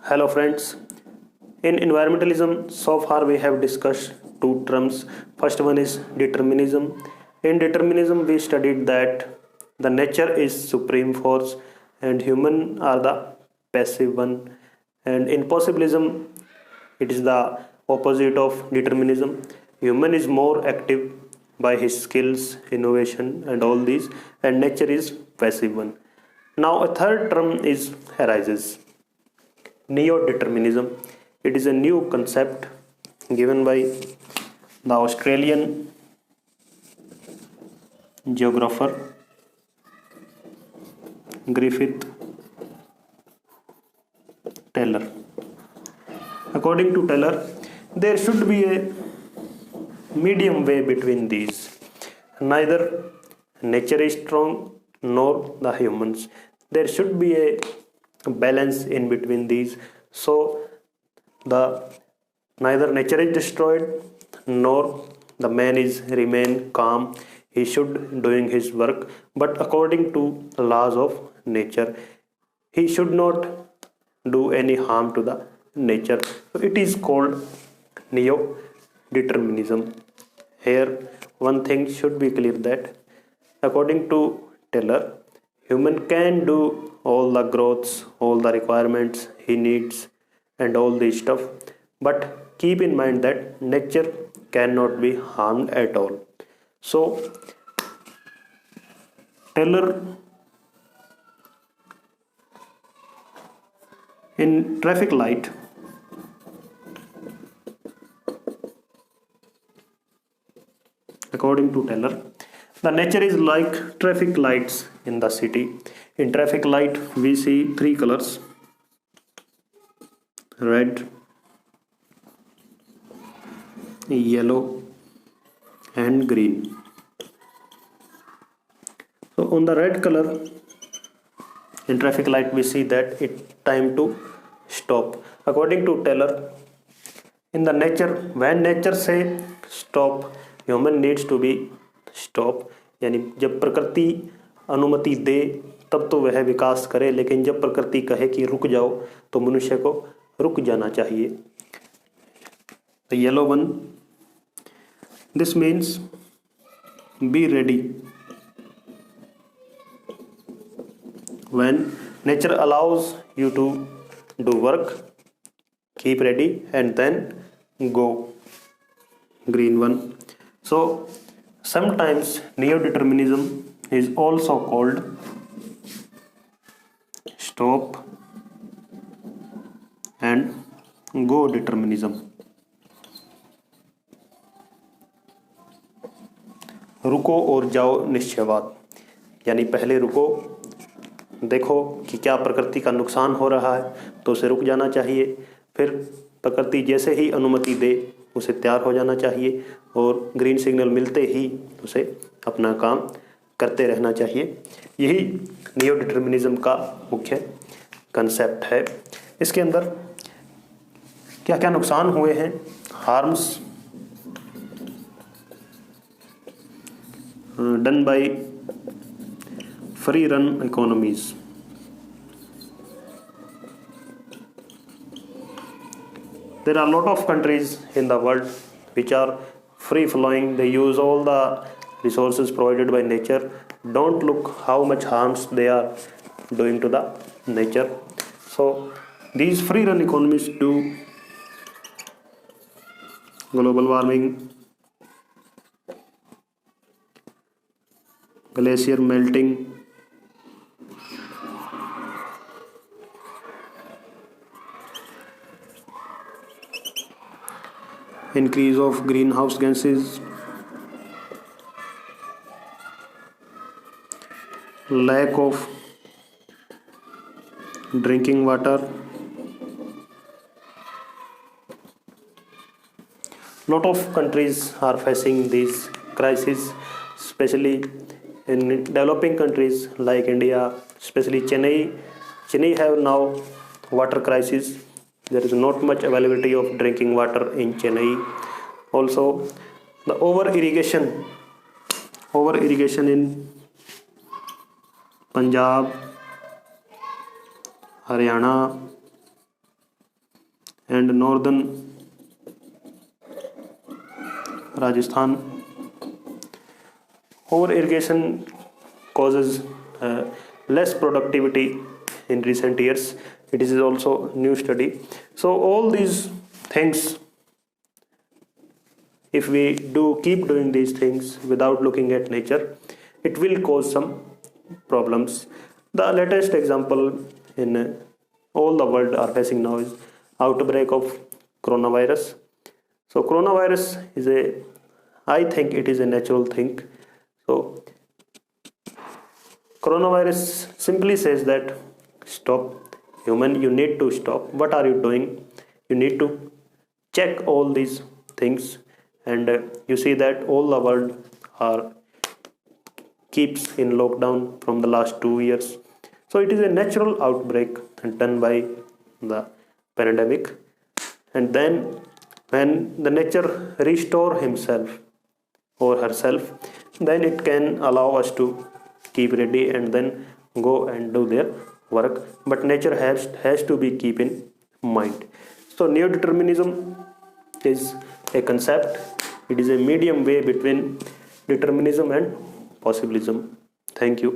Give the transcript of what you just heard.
Hello, friends. In environmentalism, so far we have discussed two terms. First one is determinism. In determinism, we studied that the nature is supreme force and human are the passive one. And in possibilism, it is the opposite of determinism. Human is more active by his skills, innovation, and all these, and nature is passive one. Now, a third term is arises neo-determinism. It is a new concept given by the Australian geographer Griffith Taylor. According to Taylor, there should be a medium way between these. Neither nature is strong nor the humans. There should be a balance in between these. So the neither nature is destroyed nor the man is remain calm. He should doing his work, but according to the laws of nature, he should not do any harm to the nature. So it is called neo determinism. Here one thing should be clear that according to Taylor, human can do all the growths, all the requirements he needs and all this stuff, but keep in mind that nature cannot be harmed at all. So Taylor in traffic light, according to Taylor, the nature is like traffic lights in the city. In traffic light we see three colors: red, yellow and green. So on the red color in traffic light we see that it time to stop. According to Taylor, in the nature, when nature say stop, human needs to be stop. यानी जब प्रकृति अनुमति दे तब तो वह विकास करे, लेकिन जब प्रकृति कहे कि रुक जाओ तो मनुष्य को रुक जाना चाहिए. The yellow one, this means be ready. When nature allows you to do work, keep ready and then go. Green one. So sometimes neo-determinism is also called stop and go determinism. रुको और जाओ निश्चयवाद, यानी पहले रुको, देखो कि क्या प्रकृति का नुकसान हो रहा है तो उसे रुक जाना चाहिए, फिर प्रकृति जैसे ही अनुमति दे उसे तैयार हो जाना चाहिए और ग्रीन सिग्नल मिलते ही उसे अपना काम करते रहना चाहिए. यही नियो डिटर्मिनिज्म का मुख्य कंसेप्ट है. इसके अंदर क्या क्या नुकसान हुए हैं? Harms done by free run economies. There are a lot of countries in the world which are free flowing. They use all the resources provided by nature. Don't look how much harms they are doing to the nature. So these free run economies do global warming, glacier melting, increase of greenhouse gases, lack of drinking water. Lot of countries are facing these crises, especially in developing countries like India, especially Chennai. Chennai have now water crisis. There is not much availability of drinking water in Chennai. Also, the over irrigation in Punjab, Haryana, and northern Rajasthan. Over irrigation causes less productivity in recent years. It is also new study. So all these things, if we do keep doing these things without looking at nature, it will cause some problems. The latest example in all the world are facing now is outbreak of coronavirus. So coronavirus is a, I think it is a natural thing. So coronavirus simply says that stop, human, you need to stop. What are you doing? You need to check all these things, and you see that all the world are keeps in lockdown from the last 2 years. So it is a natural outbreak done by the pandemic, and then when the nature restore himself or herself, then it can allow us to keep ready and then go and do their work. But nature has to be keep in mind. So neo-determinism is a concept. It is a medium way between determinism and possibilism. Thank you.